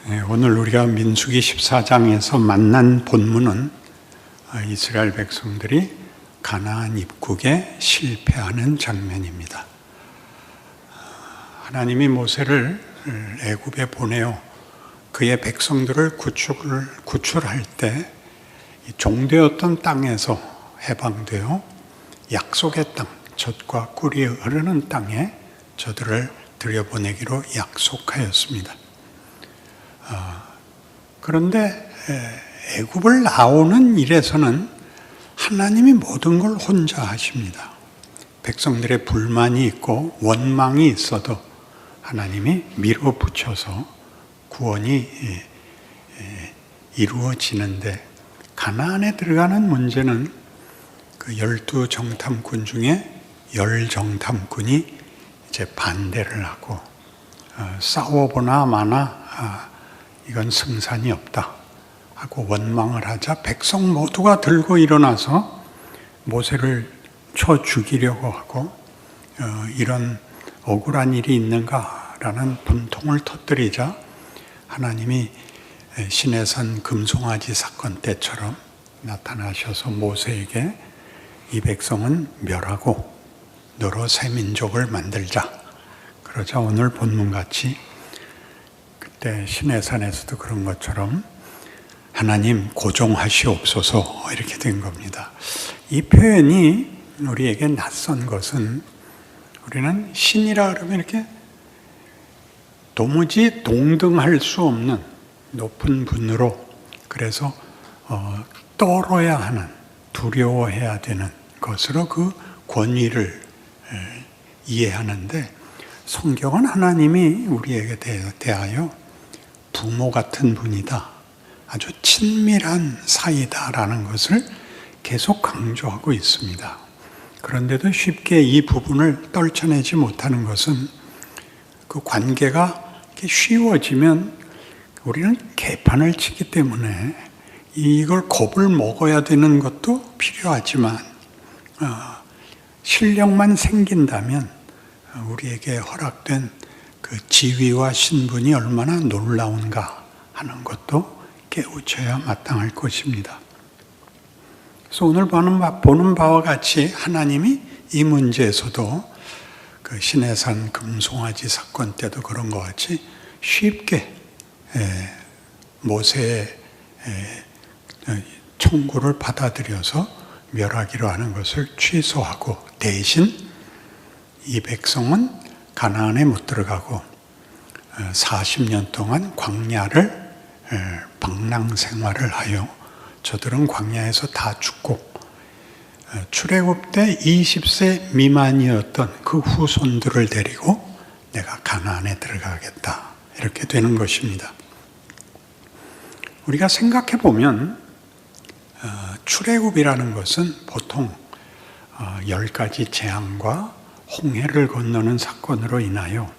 오늘 우리가 민수기 14장에서 만난 본문은 이스라엘 백성들이 가나안 입국에 실패하는 장면입니다. 하나님이 모세를 애굽에 보내어 그의 백성들을 구출할 때 종되었던 땅에서 해방되어 약속의 땅, 젖과 꿀이 흐르는 땅에 저들을 들여보내기로 약속하였습니다. 그런데 애굽을 나오는 일에서는 하나님이 모든 걸 혼자 하십니다. 백성들의 불만이 있고 원망이 있어도 하나님이 밀어붙여서 구원이 이루어지는데, 가나안에 들어가는 문제는 그 12정탐꾼 중에 10정탐꾼이 이제 반대를 하고 싸워보나 마나 이건 승산이 없다 하고 원망을 하자 백성 모두가 들고 일어나서 모세를 쳐 죽이려고 하고 이런 억울한 일이 있는가라는 분통을 터뜨리자 하나님이 시내산 금송아지 사건 때처럼 나타나셔서 모세에게 이 백성은 멸하고 너로 새 민족을 만들자. 그러자 오늘 본문같이 그때 시내산에서도 그런 것처럼 하나님 고종하시옵소서 이렇게 된 겁니다. 이 표현이 우리에게 낯선 것은, 우리는 신이라 그러면 이렇게 도무지 동등할 수 없는 높은 분으로, 그래서 떨어야 하는, 두려워해야 되는 것으로 그 권위를 이해하는데, 성경은 하나님이 우리에게 대하여 부모 같은 분이다, 아주 친밀한 사이다라는 것을 계속 강조하고 있습니다. 그런데도 쉽게 이 부분을 떨쳐내지 못하는 것은, 그 관계가 쉬워지면 우리는 개판을 치기 때문에 이걸 겁을 먹어야 되는 것도 필요하지만, 실력만 생긴다면 우리에게 허락된 그 지위와 신분이 얼마나 놀라운가 하는 것도 깨우쳐야 마땅할 것입니다. 그래서 오늘 보는 바와 같이 하나님이 이 문제에서도 그 시내산 금송아지 사건 때도 그런 것 같이 쉽게 모세의 청구를 받아들여서 멸하기로 하는 것을 취소하고, 대신 이 백성은 가나안에 못 들어가고 40년 동안 광야를 방랑 생활을 하여 저들은 광야에서 다 죽고, 출애굽 때 20세 미만이었던 그 후손들을 데리고 내가 가나안에 들어가겠다 이렇게 되는 것입니다. 우리가 생각해 보면 출애굽이라는 것은 보통 10가지 재앙과 홍해를 건너는 사건으로 인하여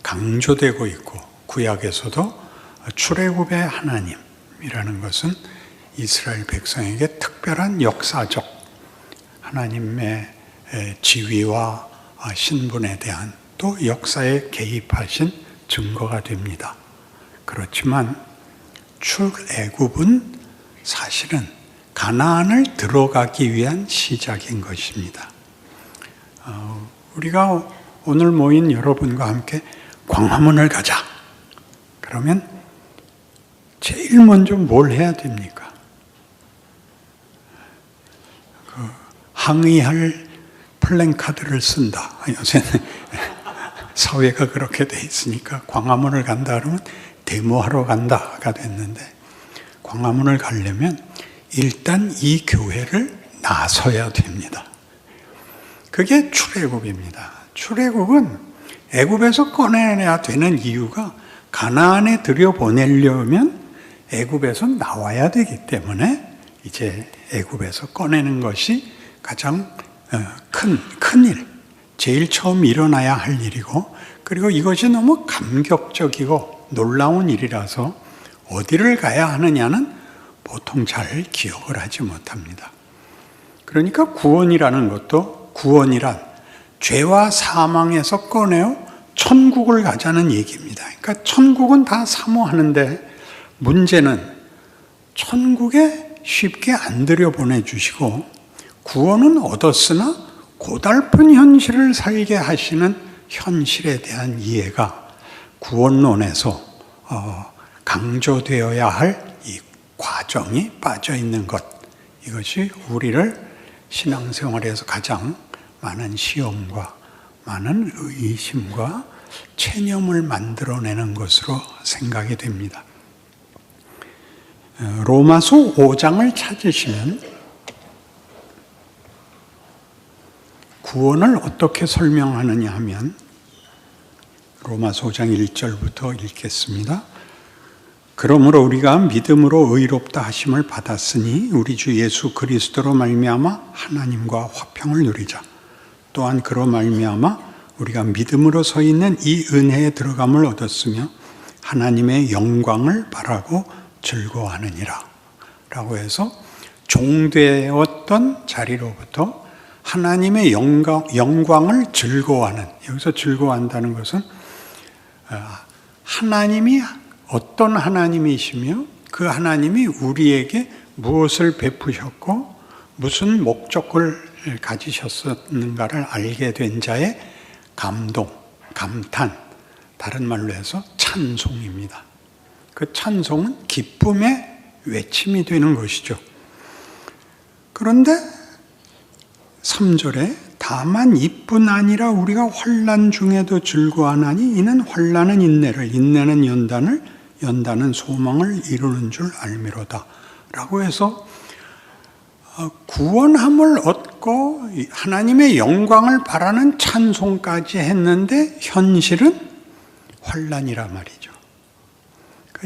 강조되고 있고, 구약에서도 출애굽의 하나님이라는 것은 이스라엘 백성에게 특별한 역사적 하나님의 지위와 신분에 대한 또 역사에 개입하신 증거가 됩니다. 그렇지만 출애굽은 사실은 가나안을 들어가기 위한 시작인 것입니다. 우리가 오늘 모인 여러분과 함께 광화문을 가자 그러면 제일 먼저 뭘 해야 됩니까? 항의할 플랜카드를 쓴다. 요새는 사회가 그렇게 돼 있으니까 광화문을 간다 그러면 데모하러 간다가 됐는데, 광화문을 가려면 일단 이 교회를 나서야 됩니다. 그게 출애굽입니다. 출애굽은 애굽에서 꺼내야 되는 이유가, 가나안에 들여보내려면 애굽에서 나와야 되기 때문에 이제 애굽에서 꺼내는 것이 가장 큰 일, 제일 처음 일어나야 할 일이고, 그리고 이것이 너무 감격적이고 놀라운 일이라서 어디를 가야 하느냐는 보통 잘 기억을 하지 못합니다. 그러니까 구원이라는 것도, 구원이란 죄와 사망에서 꺼내어 천국을 가자는 얘기입니다. 그러니까 천국은 다 사모하는데 문제는 천국에 쉽게 안 들여보내주시고 구원은 얻었으나 고달픈 현실을 살게 하시는 현실에 대한 이해가 구원론에서 강조되어야 할 이 과정이 빠져 있는 것, 이것이 우리를 신앙생활에서 가장 많은 시험과 많은 의심과 체념을 만들어내는 것으로 생각이 됩니다. 로마서 5장을 찾으시면 구원을 어떻게 설명하느냐 하면 로마서 5장 1절부터 읽겠습니다. 그러므로 우리가 믿음으로 의롭다 하심을 받았으니 우리 주 예수 그리스도로 말미암아 하나님과 화평을 누리자. 또한 그로 말미암아 우리가 믿음으로 서 있는 이 은혜에 들어감을 얻었으며 하나님의 영광을 바라고 즐거워하느니라 라고 해서 종되었던 자리로부터 하나님의 영광을 즐거워하는, 여기서 즐거워한다는 것은 하나님이 어떤 하나님이시며 그 하나님이 우리에게 무엇을 베푸셨고 무슨 목적을 가지셨는가를 알게 된 자의 감동, 감탄, 다른 말로 해서 찬송입니다. 그 찬송은 기쁨의 외침이 되는 것이죠. 그런데 3절에 다만 이뿐 아니라 우리가 환난 중에도 즐거워하나니 이는 환난은 인내를, 인내는 연단을, 연단은 소망을 이루는 줄 알미로다 라고 해서 구원함을 얻고 하나님의 영광을 바라는 찬송까지 했는데 현실은 환난이라 말이죠.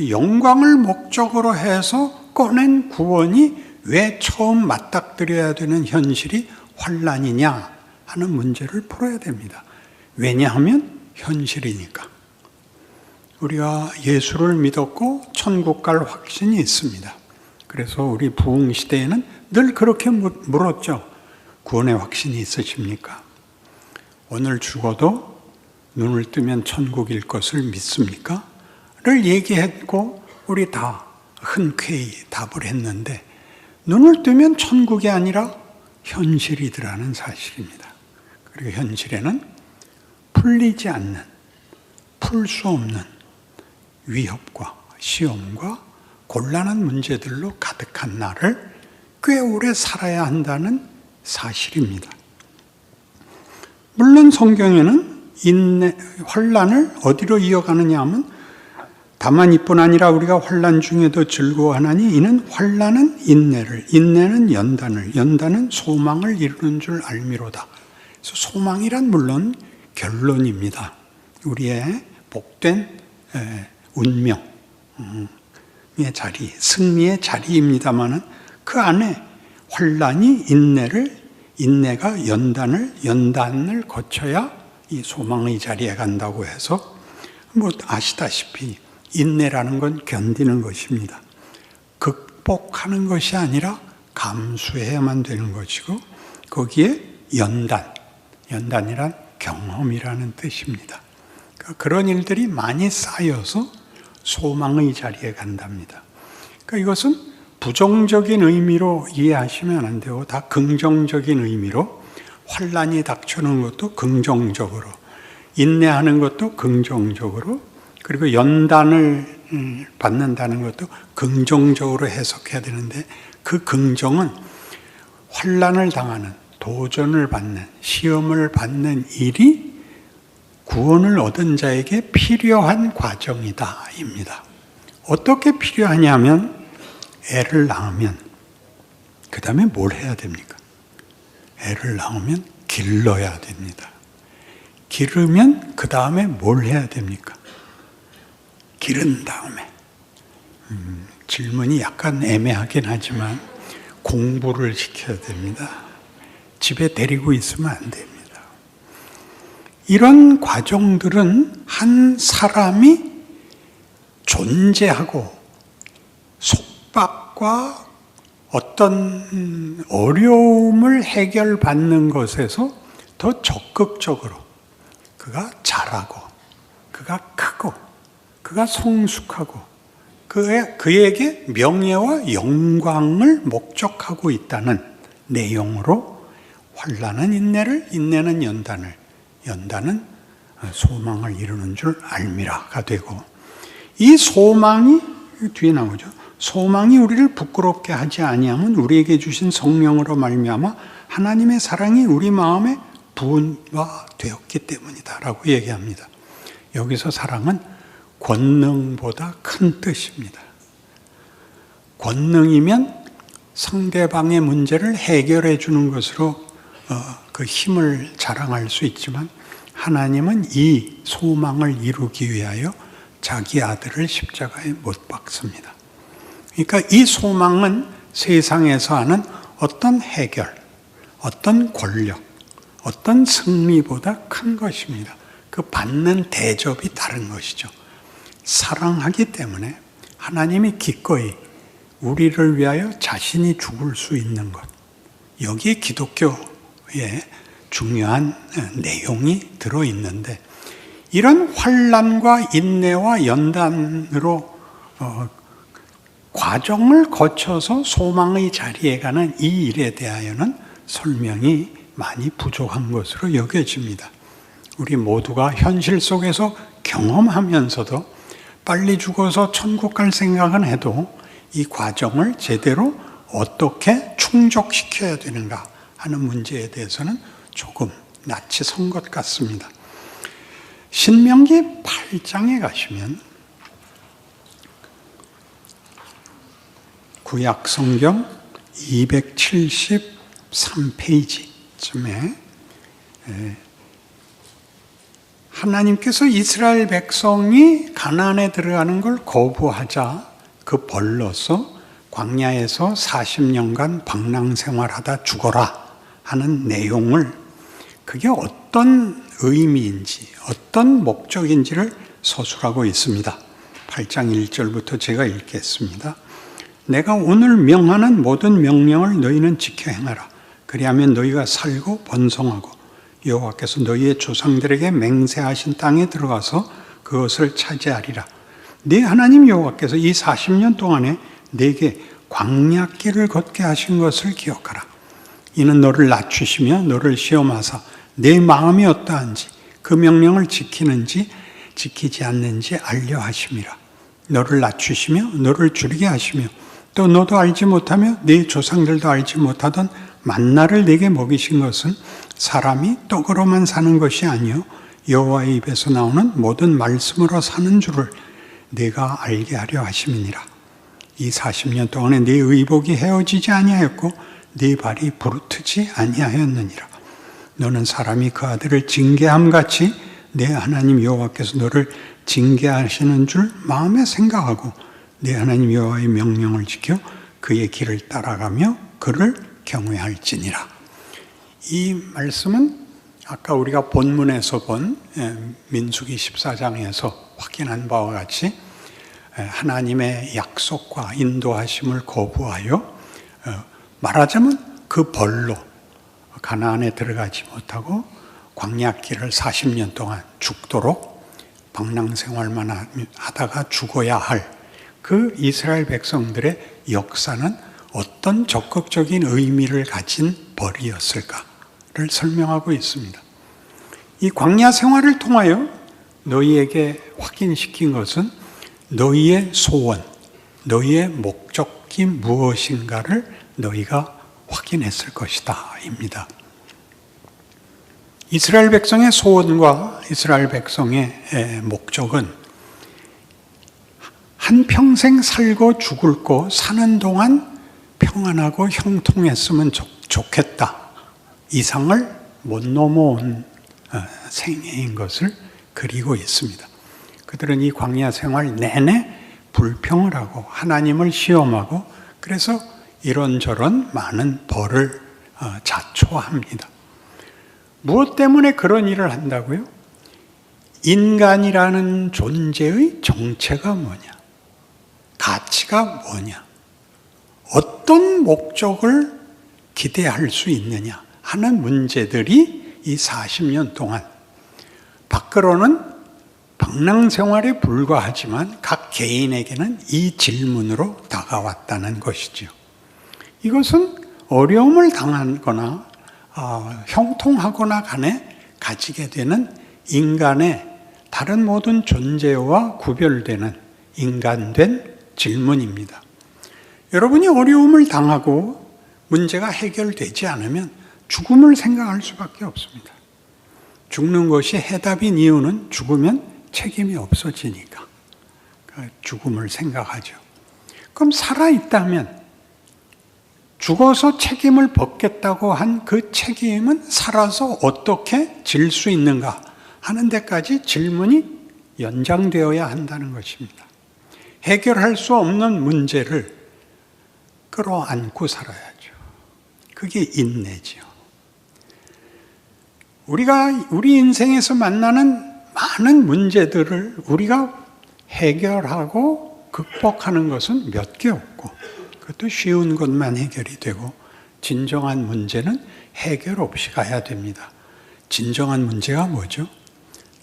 영광을 목적으로 해서 꺼낸 구원이 왜 처음 맞닥뜨려야 되는 현실이 환난이냐 하는 문제를 풀어야 됩니다. 왜냐하면 현실이니까. 우리가 예수를 믿었고 천국 갈 확신이 있습니다. 그래서 우리 부흥 시대에는 늘 그렇게 물었죠. 구원의 확신이 있으십니까? 오늘 죽어도 눈을 뜨면 천국일 것을 믿습니까? 를 얘기했고 우리 다 흔쾌히 답을 했는데 눈을 뜨면 천국이 아니라 현실이더라는 사실입니다. 그리고 현실에는 풀리지 않는, 풀 수 없는 위협과 시험과 곤란한 문제들로 가득한 나를 꽤 오래 살아야 한다는 사실입니다. 물론 성경에는 환난을 어디로 이어가느냐 하면 다만 이뿐 아니라 우리가 환난 중에도 즐거워하나니 이는 환난은 인내를, 인내는 연단을, 연단은 소망을 이루는 줄 알미로다. 그래서 소망이란 물론 결론입니다. 우리의 복된 운명의 자리, 승리의 자리입니다마는 그 안에 환난이 인내를, 인내가 연단을, 연단을 거쳐야 이 소망의 자리에 간다고 해서 아시다시피 인내라는 건 견디는 것입니다. 극복하는 것이 아니라 감수해야만 되는 것이고 거기에 연단이란 경험이라는 뜻입니다. 그런 일들이 많이 쌓여서 소망의 자리에 간답니다. 그러니까 이것은 부정적인 의미로 이해하시면 안 되고 다 긍정적인 의미로 환난이 닥쳐오는 것도 긍정적으로, 인내하는 것도 긍정적으로, 그리고 연단을 받는다는 것도 긍정적으로 해석해야 되는데 그 긍정은 환난을 당하는, 도전을 받는, 시험을 받는 일이 구원을 얻은 자에게 필요한 과정이다 입니다. 어떻게 필요하냐면 애를 낳으면 그 다음에 뭘 해야 됩니까? 애를 낳으면 길러야 됩니다. 기르면 그 다음에 뭘 해야 됩니까? 기른 다음에 질문이 약간 애매하긴 하지만 공부를 시켜야 됩니다. 집에 데리고 있으면 안 됩니다. 이런 과정들은 한 사람이 존재하고 속박과 어떤 어려움을 해결받는 것에서 더 적극적으로 그가 자라고 그가 크고 그가 성숙하고 그에게 명예와 영광을 목적하고 있다는 내용으로 환난은 인내를, 인내는 연단을, 연단은 소망을 이루는 줄 알미라가 되고, 이 소망이 뒤에 나오죠. 소망이 우리를 부끄럽게 하지 아니하면 우리에게 주신 성령으로 말미암아 하나님의 사랑이 우리 마음에 부은화되었기 때문이다라고 얘기합니다. 여기서 사랑은 권능보다 큰 뜻입니다. 권능이면 상대방의 문제를 해결해 주는 것으로 그 힘을 자랑할 수 있지만, 하나님은 이 소망을 이루기 위하여 자기 아들을 십자가에 못 박습니다. 그러니까 이 소망은 세상에서 하는 어떤 해결, 어떤 권력, 어떤 승리보다 큰 것입니다. 그 받는 대접이 다른 것이죠. 사랑하기 때문에 하나님이 기꺼이 우리를 위하여 자신이 죽을 수 있는 것, 여기에 기독교의 중요한 내용이 들어있는데, 이런 환난과 인내와 연단으로 과정을 거쳐서 소망의 자리에 가는 이 일에 대하여는 설명이 많이 부족한 것으로 여겨집니다. 우리 모두가 현실 속에서 경험하면서도 빨리 죽어서 천국 갈 생각은 해도 이 과정을 제대로 어떻게 충족시켜야 되는가 하는 문제에 대해서는 조금 낯이 선 것 같습니다. 신명기 8장에 가시면 구약 성경 273페이지쯤에 하나님께서 이스라엘 백성이 가나안에 들어가는 걸 거부하자 그 벌로서 광야에서 40년간 방랑생활하다 죽어라 하는 내용을, 그게 어떤 의미인지 어떤 목적인지를 서술하고 있습니다. 8장 1절부터 제가 읽겠습니다. 내가 오늘 명하는 모든 명령을 너희는 지켜 행하라. 그리하면 너희가 살고 번성하고 여호와께서 너희의 조상들에게 맹세하신 땅에 들어가서 그것을 차지하리라. 네 하나님 여호와께서 이 40년 동안에 네게 광야길을 걷게 하신 것을 기억하라. 이는 너를 낮추시며 너를 시험하사 내 마음이 어떠한지 그 명령을 지키는지 지키지 않는지 알려 하심이라. 너를 낮추시며 너를 줄이게 하시며 또 너도 알지 못하며 네 조상들도 알지 못하던 만나를 네게 먹이신 것은 사람이 떡으로만 사는 것이 아니요 여호와의 입에서 나오는 모든 말씀으로 사는 줄을 네가 알게 하려 하심이니라. 이 40년 동안에 네 의복이 헤어지지 아니하였고 네 발이 부르트지 아니하였느니라. 너는 사람이 그 아들을 징계함같이 내 하나님 여호와께서 너를 징계하시는 줄 마음에 생각하고 내 하나님 여호와의 명령을 지켜 그의 길을 따라가며 그를 경외할지니라. 이 말씀은 아까 우리가 본문에서 본 민수기 14장에서 확인한 바와 같이 하나님의 약속과 인도하심을 거부하여 말하자면 그 벌로 가나안에 들어가지 못하고 광야길을 40년 동안 죽도록 방랑생활만 하다가 죽어야 할 그 이스라엘 백성들의 역사는 어떤 적극적인 의미를 가진 벌이었을까를 설명하고 있습니다. 이 광야 생활을 통하여 너희에게 확인시킨 것은 너희의 소원, 너희의 목적이 무엇인가를 너희가 확인했을 것이다 입니다. 이스라엘 백성의 소원과 이스라엘 백성의 목적은 한평생 살고 죽을 거 사는 동안 평안하고 형통했으면 좋겠다 이상을 못 넘어온 생애인 것을 그리고 있습니다. 그들은 이 광야 생활 내내 불평을 하고 하나님을 시험하고 그래서 이런저런 많은 벌을 자초합니다. 무엇 때문에 그런 일을 한다고요? 인간이라는 존재의 정체가 뭐냐? 가치가 뭐냐? 어떤 목적을 기대할 수 있느냐 하는 문제들이 이 40년 동안 밖으로는 방랑 생활에 불과하지만 각 개인에게는 이 질문으로 다가왔다는 것이죠. 이것은 어려움을 당하거나 형통하거나 간에 가지게 되는 인간의 다른 모든 존재와 구별되는 인간된 질문입니다. 여러분이 어려움을 당하고 문제가 해결되지 않으면 죽음을 생각할 수밖에 없습니다. 죽는 것이 해답인 이유는 죽으면 책임이 없어지니까 죽음을 생각하죠. 그럼 살아있다면 죽어서 책임을 벗겠다고 한 그 책임은 살아서 어떻게 질 수 있는가 하는 데까지 질문이 연장되어야 한다는 것입니다. 해결할 수 없는 문제를 끌어안고 살아야죠. 그게 인내지요. 우리가 우리 인생에서 만나는 많은 문제들을 우리가 해결하고 극복하는 것은 몇 개 없고 그것도 쉬운 것만 해결이 되고 진정한 문제는 해결 없이 가야 됩니다. 진정한 문제가 뭐죠?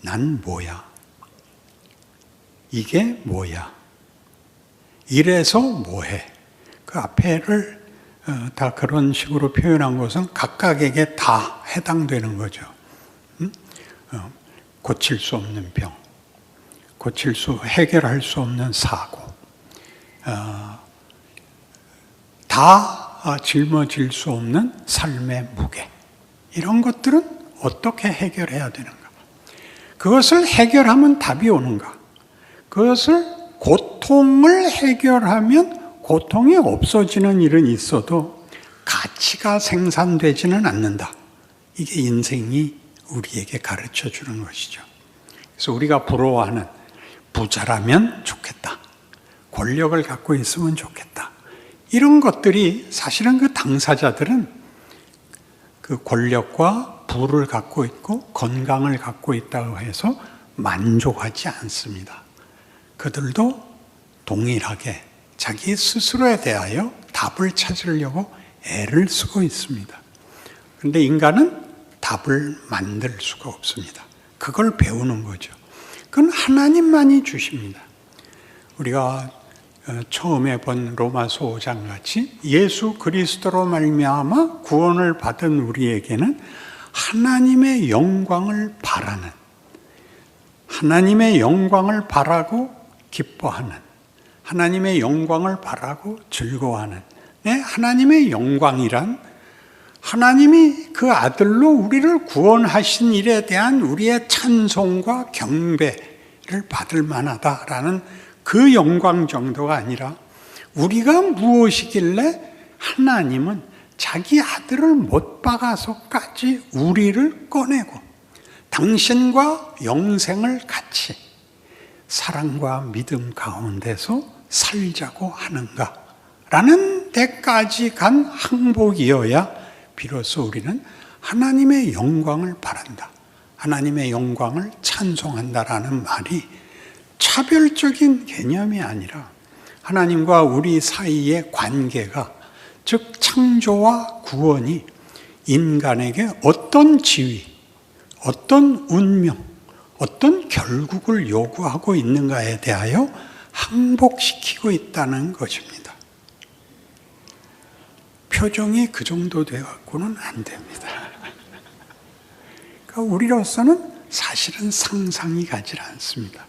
난 뭐야? 이게 뭐야? 이래서 뭐해? 그 앞에를 다 그런 식으로 표현한 것은 각각에게 다 해당되는 거죠. 고칠 수 없는 병, 해결할 수 없는 사고, 다 짊어질 수 없는 삶의 무게. 이런 것들은 어떻게 해결해야 되는가? 그것을 해결하면 답이 오는가? 그것을 고통을 해결하면 고통이 없어지는 일은 있어도 가치가 생산되지는 않는다. 이게 인생이 우리에게 가르쳐 주는 것이죠. 그래서 우리가 부러워하는 부자라면 좋겠다. 권력을 갖고 있으면 좋겠다. 이런 것들이 사실은 그 당사자들은 그 권력과 부를 갖고 있고 건강을 갖고 있다고 해서 만족하지 않습니다. 그들도 동일하게 자기 스스로에 대하여 답을 찾으려고 애를 쓰고 있습니다. 그런데 인간은 답을 만들 수가 없습니다. 그걸 배우는 거죠. 그건 하나님만이 주십니다. 우리가 처음에 본 로마서 5장 같이 예수 그리스도로 말미암아 구원을 받은 우리에게는 하나님의 영광을 바라는, 하나님의 영광을 바라고 기뻐하는, 하나님의 영광을 바라고 즐거워하는, 하나님의 영광이란 하나님이 그 아들로 우리를 구원하신 일에 대한 우리의 찬송과 경배를 받을 만하다라는 그 영광 정도가 아니라 우리가 무엇이길래 하나님은 자기 아들을 못 박아서까지 우리를 꺼내고 당신과 영생을 같이 사랑과 믿음 가운데서 살자고 하는가라는 데까지 간 항복이어야 비로소 우리는 하나님의 영광을 바란다. 하나님의 영광을 찬송한다라는 말이 차별적인 개념이 아니라 하나님과 우리 사이의 관계가, 즉 창조와 구원이 인간에게 어떤 지위, 어떤 운명, 어떤 결국을 요구하고 있는가에 대하여 항복시키고 있다는 것입니다. 표정이 그 정도 되어서는 안 됩니다. 그러니까 우리로서는 사실은 상상이 가지 않습니다.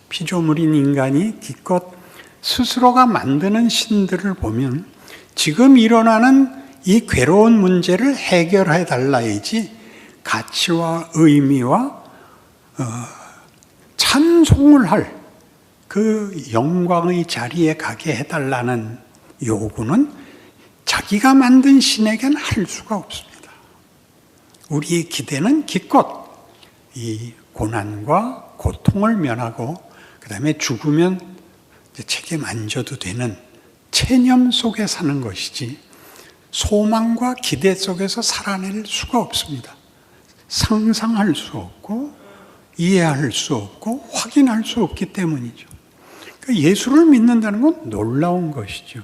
피조물인 인간이 기껏 스스로가 만드는 신들을 보면 지금 일어나는 이 괴로운 문제를 해결해 달라야지 가치와 의미와 찬송을 할 그 영광의 자리에 가게 해달라는 요구는 자기가 만든 신에게는 할 수가 없습니다. 우리의 기대는 기껏 이 고난과 고통을 면하고 그 다음에 죽으면 책임 안 져도 되는 체념 속에 사는 것이지 소망과 기대 속에서 살아낼 수가 없습니다. 상상할 수 없고 이해할 수 없고 확인할 수 없기 때문이죠. 그러니까 예수를 믿는다는 건 놀라운 것이죠.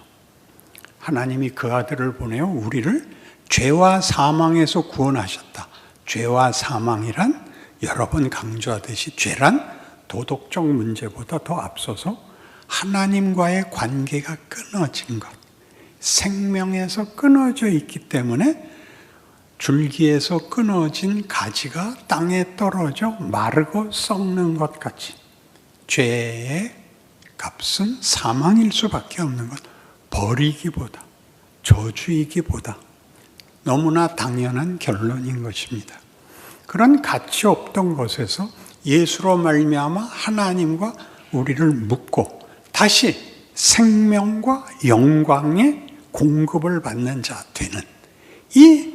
하나님이 그 아들을 보내어 우리를 죄와 사망에서 구원하셨다. 죄와 사망이란 여러 번 강조하듯이 죄란 도덕적 문제보다 더 앞서서 하나님과의 관계가 끊어진 것, 생명에서 끊어져 있기 때문에 줄기에서 끊어진 가지가 땅에 떨어져 마르고 썩는 것 같이 죄의 값은 사망일 수밖에 없는 것, 버리기보다 저주이기보다 너무나 당연한 결론인 것입니다. 그런 가치 없던 것에서 예수로 말미암아 하나님과 우리를 묶고 다시 생명과 영광의 공급을 받는 자 되는 이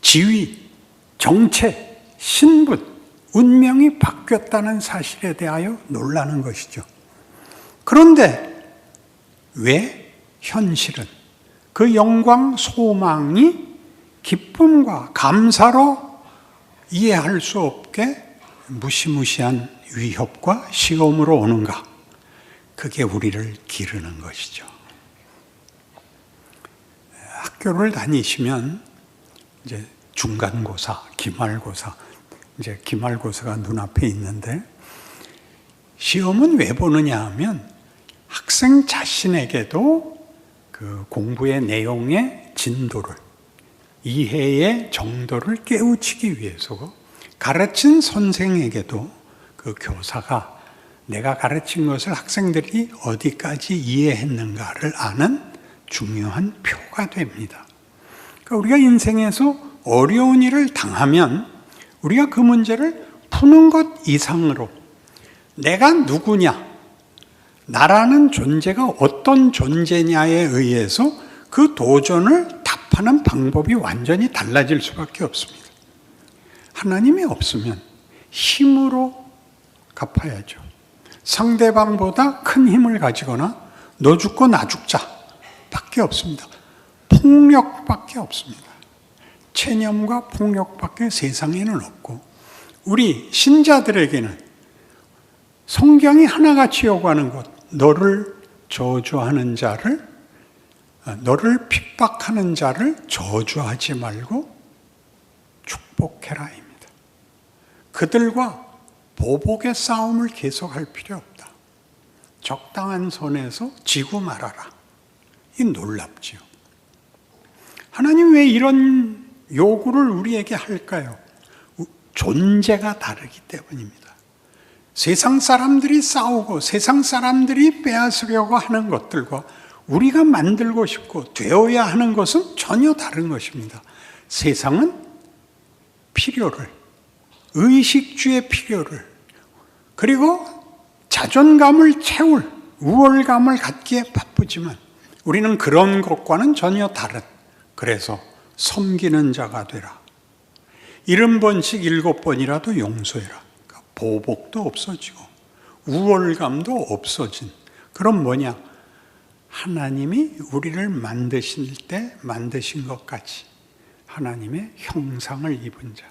지위, 정체, 신분, 운명이 바뀌었다는 사실에 대하여 놀라는 것이죠. 그런데 왜 현실은 그 영광 소망이 기쁨과 감사로 이해할 수 없게 무시무시한 위협과 시험으로 오는가? 그게 우리를 기르는 것이죠. 학교를 다니시면 이제 중간고사, 기말고사, 이제 기말고사가 눈앞에 있는데 시험은 왜 보느냐 하면 학생 자신에게도 그 공부의 내용의 진도를, 이해의 정도를 깨우치기 위해서고 가르친 선생에게도 그 교사가 내가 가르친 것을 학생들이 어디까지 이해했는가를 아는 중요한 표가 됩니다. 그러니까 우리가 인생에서 어려운 일을 당하면 우리가 그 문제를 푸는 것 이상으로 내가 누구냐, 나라는 존재가 어떤 존재냐에 의해서 그 도전을 답하는 방법이 완전히 달라질 수밖에 없습니다. 하나님이 없으면 힘으로 갚아야죠. 상대방보다 큰 힘을 가지거나 너 죽고 나 죽자 밖에 없습니다. 폭력밖에 없습니다. 체념과 폭력밖에 세상에는 없고 우리 신자들에게는 성경이 하나같이 요구하는 것, 너를 저주하는 자를, 너를 핍박하는 자를 저주하지 말고 축복해라입니다. 그들과 보복의 싸움을 계속할 필요 없다. 적당한 선에서 지고 말아라. 이 놀랍지요. 하나님 왜 이런 요구를 우리에게 할까요? 존재가 다르기 때문입니다. 세상 사람들이 싸우고 세상 사람들이 빼앗으려고 하는 것들과 우리가 만들고 싶고 되어야 하는 것은 전혀 다른 것입니다. 세상은 필요를, 의식주의 필요를, 그리고 자존감을 채울 우월감을 갖기에 바쁘지만 우리는 그런 것과는 전혀 다른, 그래서 섬기는 자가 되라. 70번씩 7번이라도 용서해라. 그러니까 보복도 없어지고 우월감도 없어진, 그럼 뭐냐? 하나님이 우리를 만드실 때 만드신 것 같이 하나님의 형상을 입은 자,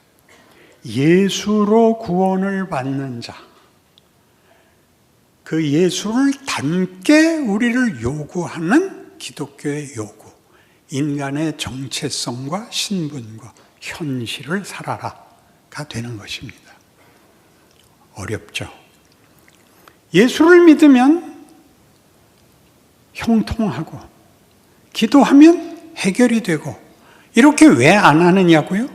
예수로 구원을 받는 자, 그 예수를 닮게 우리를 요구하는 기독교의 요구, 인간의 정체성과 신분과 현실을 살아라가 되는 것입니다. 어렵죠. 예수를 믿으면 형통하고 기도하면 해결이 되고 이렇게 왜 안 하느냐고요?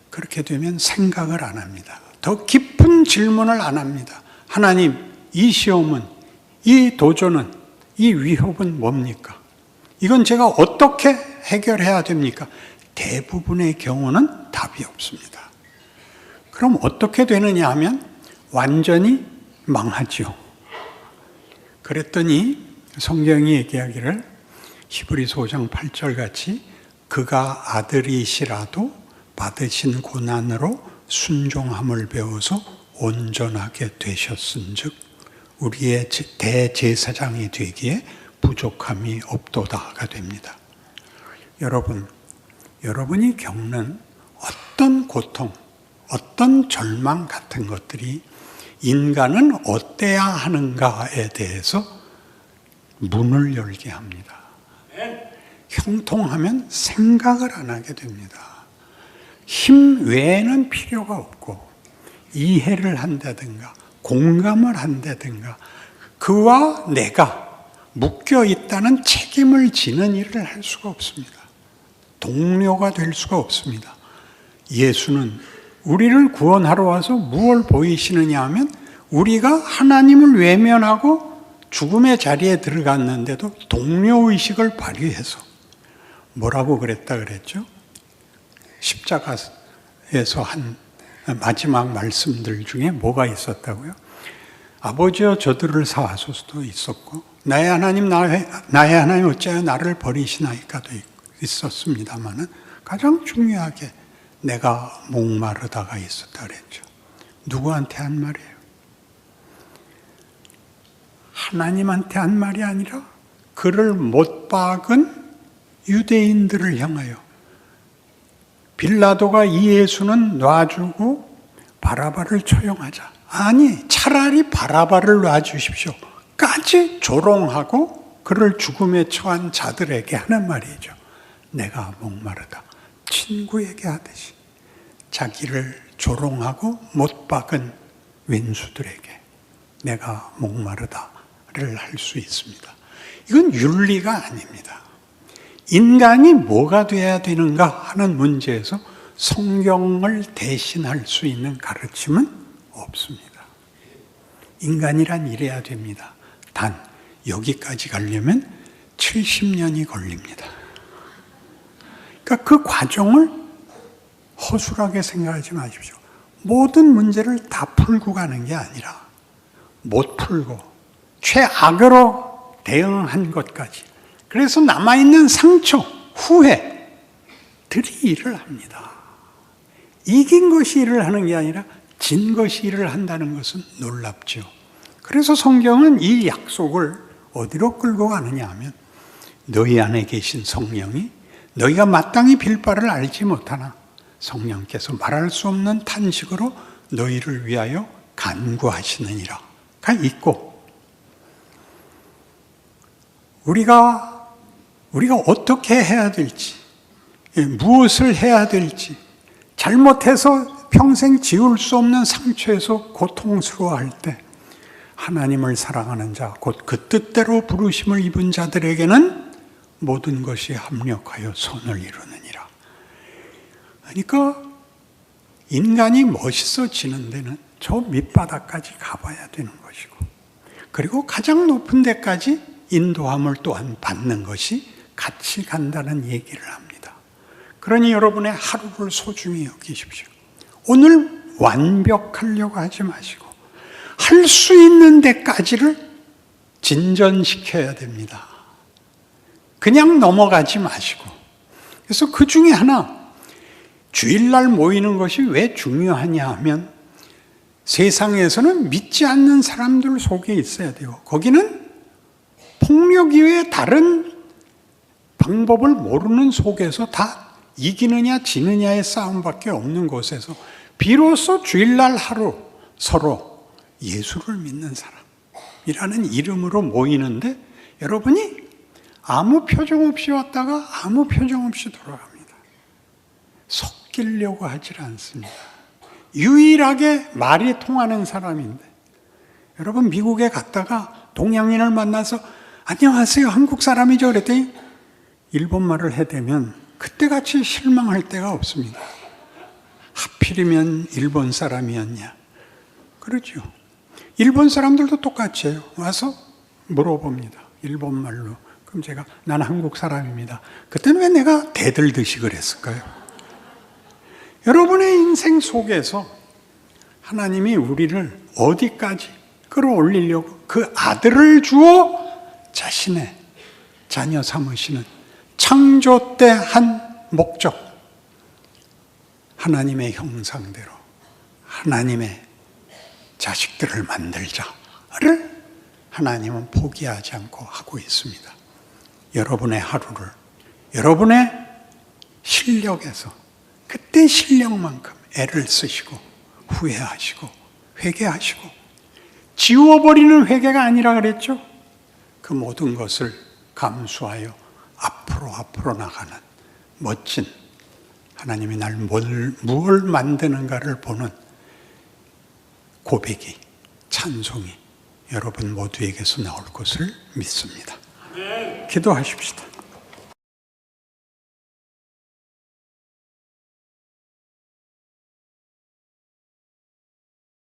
그렇게 되면 생각을 안 합니다. 더 깊은 질문을 안 합니다. 하나님, 이 시험은, 이 도전은, 이 위협은 뭡니까? 이건 제가 어떻게 해결해야 됩니까? 대부분의 경우는 답이 없습니다. 그럼 어떻게 되느냐 하면 완전히 망하죠. 그랬더니 성경이 얘기하기를 히브리서 5장 8절 같이 그가 아들이시라도 받으신 고난으로 순종함을 배워서 온전하게 되셨은즉 우리의 대제사장이 되기에 부족함이 없도다가 됩니다. 여러분이 겪는 어떤 고통, 어떤 절망 같은 것들이 인간은 어때야 하는가에 대해서 문을 열게 합니다. 형통하면 생각을 안 하게 됩니다. 힘 외에는 필요가 없고 이해를 한다든가 공감을 한다든가 그와 내가 묶여 있다는 책임을 지는 일을 할 수가 없습니다. 동료가 될 수가 없습니다. 예수는 우리를 구원하러 와서 무엇을 보이시느냐 하면 우리가 하나님을 외면하고 죽음의 자리에 들어갔는데도 동료의식을 발휘해서 뭐라고 그랬다 그랬죠? 십자가에서 한 마지막 말씀들 중에 뭐가 있었다고요? 아버지여 저들을 사하소서도 있었고 나의 하나님 어찌하여 나를 버리시나이까도 있었습니다마는 가장 중요하게 내가 목마르다가 있었다 그랬죠. 누구한테 한 말이에요? 하나님한테 한 말이 아니라 그를 못 박은 유대인들을 향하여 빌라도가 이 예수는 놔주고 바라바를 처형하자. 아니 차라리 바라바를 놔주십시오 까지 조롱하고 그를 죽음에 처한 자들에게 하는 말이죠. 내가 목마르다. 친구에게 하듯이 자기를 조롱하고 못 박은 왼수들에게 내가 목마르다를 할 수 있습니다. 이건 윤리가 아닙니다. 인간이 뭐가 돼야 되는가 하는 문제에서 성경을 대신할 수 있는 가르침은 없습니다. 인간이란 이래야 됩니다. 단 여기까지 가려면 70년이 걸립니다. 그러니까 그 과정을 허술하게 생각하지 마십시오. 모든 문제를 다 풀고 가는 게 아니라 못 풀고 최악으로 대응한 것까지 그래서 남아있는 상처, 후회들이 일을 합니다. 이긴 것이 일을 하는 게 아니라 진 것이 일을 한다는 것은 놀랍죠. 그래서 성경은 이 약속을 어디로 끌고 가느냐 하면 너희 안에 계신 성령이 너희가 마땅히 빌 바를 알지 못하나 성령께서 말할 수 없는 탄식으로 너희를 위하여 간구하시느니라가 있고 우리가 어떻게 해야 될지 무엇을 해야 될지 잘못해서 평생 지울 수 없는 상처에서 고통스러워할 때 하나님을 사랑하는 자, 곧 그 뜻대로 부르심을 입은 자들에게는 모든 것이 합력하여 선을 이루느니라. 그러니까 인간이 멋있어지는 데는 저 밑바닥까지 가봐야 되는 것이고 그리고 가장 높은 데까지 인도함을 또한 받는 것이 같이 간다는 얘기를 합니다. 그러니 여러분의 하루를 소중히 여기십시오. 오늘 완벽하려고 하지 마시고 할 수 있는 데까지를 진전시켜야 됩니다. 그냥 넘어가지 마시고. 그래서 그 중에 하나, 주일날 모이는 것이 왜 중요하냐 하면 세상에서는 믿지 않는 사람들 속에 있어야 돼요. 거기는 폭력 이외에 다른 방법을 모르는 속에서 다 이기느냐 지느냐의 싸움밖에 없는 곳에서 비로소 주일날 하루 서로 예수를 믿는 사람이라는 이름으로 모이는데 여러분이 아무 표정 없이 왔다가 아무 표정 없이 돌아갑니다. 섞이려고 하질 않습니다. 유일하게 말이 통하는 사람인데 여러분 미국에 갔다가 동양인을 만나서 안녕하세요 한국 사람이죠 그랬더니 일본말을 해대면 그때같이 실망할 데가 없습니다. 하필이면 일본 사람이었냐 그러죠. 일본 사람들도 똑같이 해요. 와서 물어봅니다. 일본말로. 그럼 제가 난 한국 사람입니다. 그때는 왜 내가 대들듯이 그랬을까요? 여러분의 인생 속에서 하나님이 우리를 어디까지 끌어올리려고 그 아들을 주어 자신의 자녀 삼으시는 창조 때 한 목적, 하나님의 형상대로 하나님의 자식들을 만들자를 하나님은 포기하지 않고 하고 있습니다. 여러분의 하루를 여러분의 실력에서 그때 실력만큼 애를 쓰시고 후회하시고 회개하시고 지워버리는 회개가 아니라 그랬죠. 그 모든 것을 감수하여 앞으로 나가는 멋진 하나님이 날 무엇을 만드는가를 보는 고백이 찬송이 여러분 모두에게서 나올 것을 믿습니다. 기도하십시다.